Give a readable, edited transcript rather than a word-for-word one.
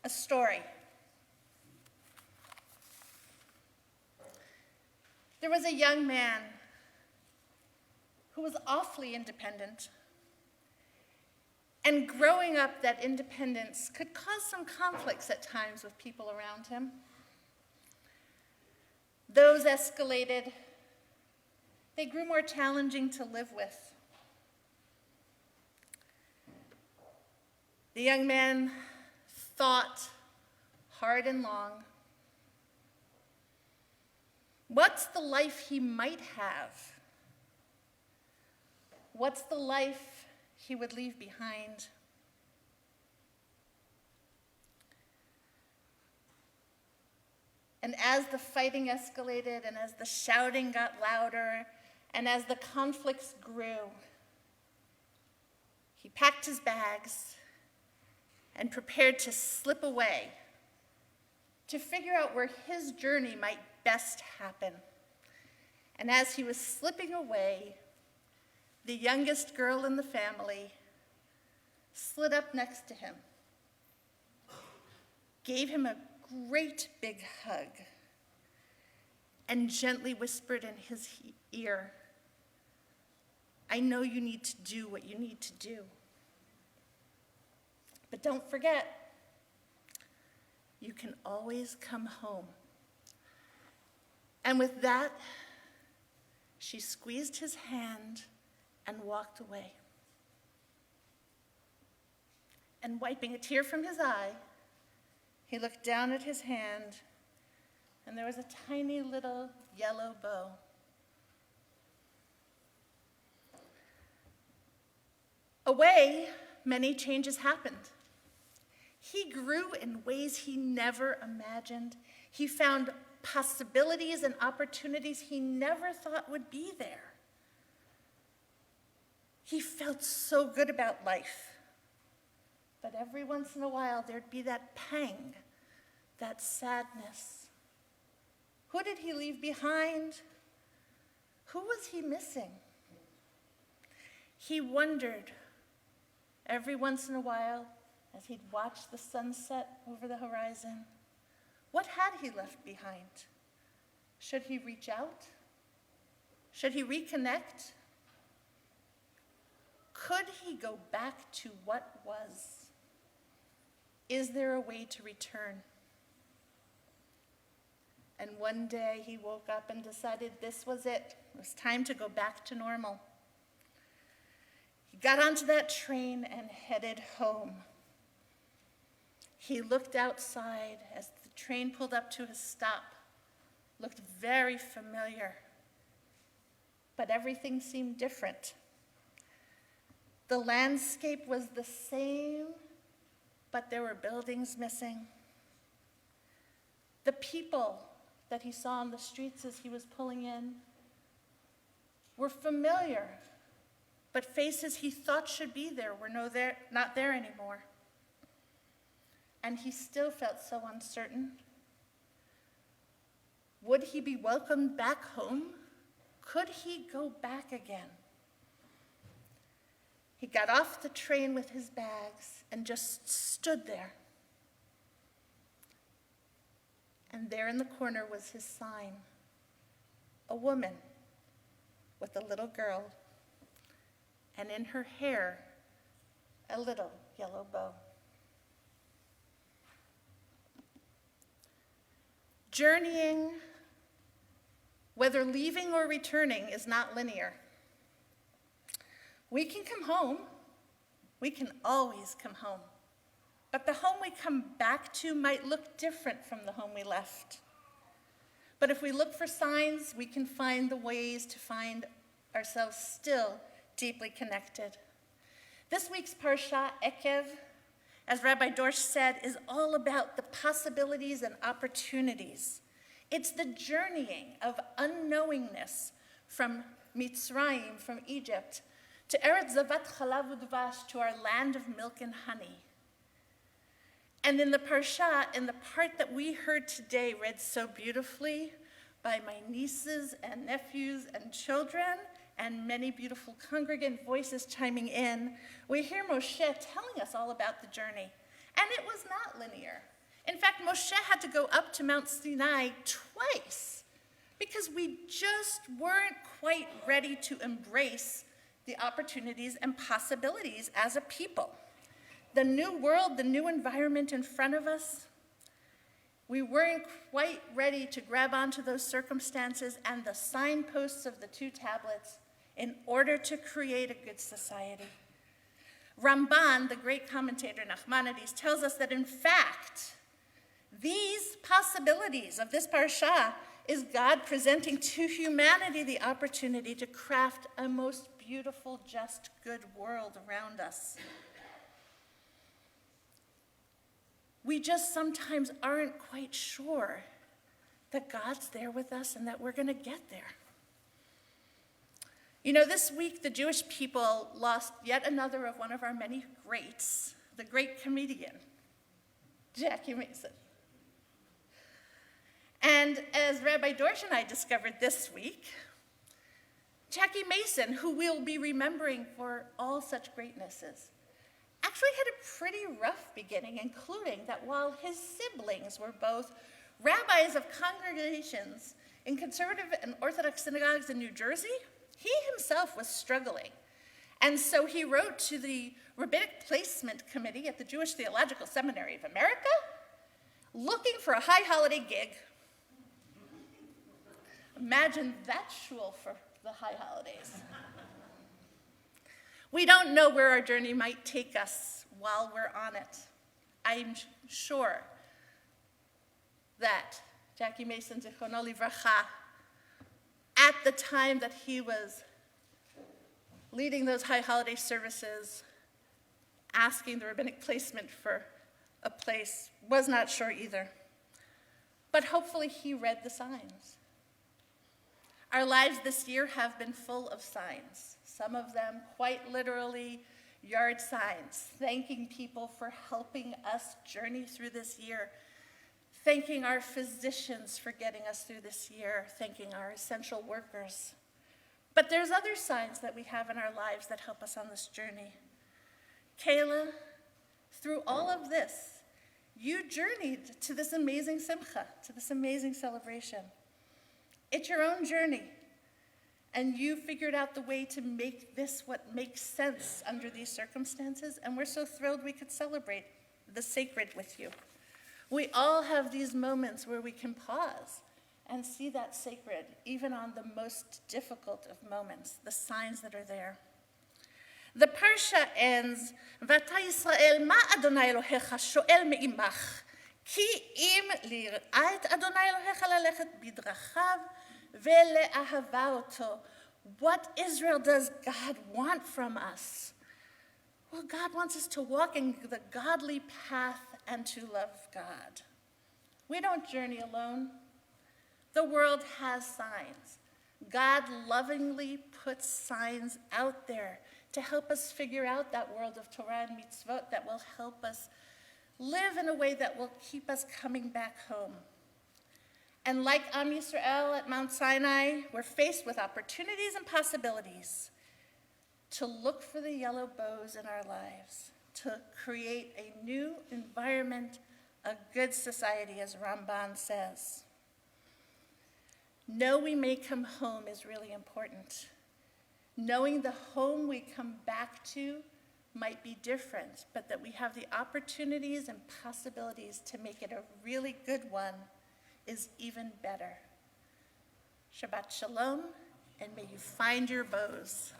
a story. There was a young man who was awfully independent. And growing up, that independence could cause some conflicts at times with people around him. Those escalated. They grew more challenging to live with. The young man thought hard and long. What's the life he might have? What's the life he would leave behind? And as the fighting escalated, and as the shouting got louder, and as the conflicts grew, he packed his bags and prepared to slip away, to figure out where his journey might best happen. And as he was slipping away, the youngest girl in the family slid up next to him, gave him a great big hug, and gently whispered in his ear, "I know you need to do what you need to do. But don't forget, you can always come home." And with that, she squeezed his hand and walked away. And wiping a tear from his eye, he looked down at his hand, and there was a tiny little yellow bow. Away, many changes happened. He grew in ways he never imagined. He found possibilities and opportunities he never thought would be there. He felt so good about life. But every once in a while, there'd be that pang, that sadness. Who did he leave behind? Who was he missing? He wondered every once in a while, as he'd watch the sunset over the horizon, what had he left behind? Should he reach out? Should he reconnect? Could he go back to what was? Is there a way to return? And one day he woke up and decided this was it. It was time to go back to normal. He got onto that train and headed home. He looked outside as the train pulled up to a stop, looked very familiar, but everything seemed different. The landscape was the same, but there were buildings missing. The people that he saw on the streets as he was pulling in were familiar, but faces he thought should be there were not there anymore. And he still felt so uncertain. Would he be welcomed back home? Could he go back again? He got off the train with his bags and just stood there. And there in the corner was his sign, a woman with a little girl, and in her hair, a little yellow bow. Journeying, whether leaving or returning, is not linear. We can come home. We can always come home. But the home we come back to might look different from the home we left. But if we look for signs, we can find the ways to find ourselves still deeply connected. This week's Parsha, Eikev, as Rabbi Drash said, is all about the possibilities and opportunities. It's the journeying of unknowingness from Mitzrayim, from Egypt, to Eretz Zavat Chalav Udvash, to our land of milk and honey. And in the Parsha, in the part that we heard today, read so beautifully by my nieces and nephews and children, and many beautiful congregant voices chiming in, we hear Moshe telling us all about the journey. And it was not linear. In fact, Moshe had to go up to Mount Sinai twice because we just weren't quite ready to embrace the opportunities and possibilities as a people. The new world, the new environment in front of us, we weren't quite ready to grab onto those circumstances and the signposts of the two tablets in order to create a good society. Ramban, the great commentator Nachmanides, tells us that in fact, these possibilities of this parsha is God presenting to humanity the opportunity to craft a most beautiful, just, good world around us. We just sometimes aren't quite sure that God's there with us and that we're going to get there. You know, this week the Jewish people lost yet another of one of our many greats, the great comedian, Jackie Mason. And as Rabbi Dorsch and I discovered this week, Jackie Mason, who we'll be remembering for all such greatnesses, actually had a pretty rough beginning, including that while his siblings were both rabbis of congregations in conservative and Orthodox synagogues in New Jersey, he himself was struggling. And so he wrote to the Rabbinic Placement Committee at the Jewish Theological Seminary of America, looking for a high holiday gig. Imagine that shul for the high holidays. We don't know where our journey might take us while we're on it. I'm sure that Jackie Mason, Zichrono Livracha, at the time that he was leading those high holiday services, asking the rabbinic placement for a place, was not sure either. But hopefully he read the signs. Our lives this year have been full of signs, some of them quite literally yard signs, thanking people for helping us journey through this year, thanking our physicians for getting us through this year, thanking our essential workers. But there's other signs that we have in our lives that help us on this journey. Kayla, through all of this, you journeyed to this amazing simcha, to this amazing celebration. It's your own journey, and you figured out the way to make this what makes sense under these circumstances, and we're so thrilled we could celebrate the sacred with you. We all have these moments where we can pause and see that sacred, even on the most difficult of moments, the signs that are there. The parsha ends, "Vata Yisrael, ma Adonai Elohecha shoel me'imach, ki im lir'a et Adonai Elohecha lalechet bidrachav ve'le'ahava oto." What Israel does God want from us? Well, God wants us to walk in the godly path and to love God. We don't journey alone. The world has signs. God lovingly puts signs out there to help us figure out that world of Torah and mitzvot that will help us live in a way that will keep us coming back home. And like Am Yisrael at Mount Sinai, we're faced with opportunities and possibilities to look for the yellow bows in our lives, to create a new environment, a good society, as Ramban says. Know we may come home is really important. Knowing the home we come back to might be different, but that we have the opportunities and possibilities to make it a really good one is even better. Shabbat Shalom, and may you find your bows.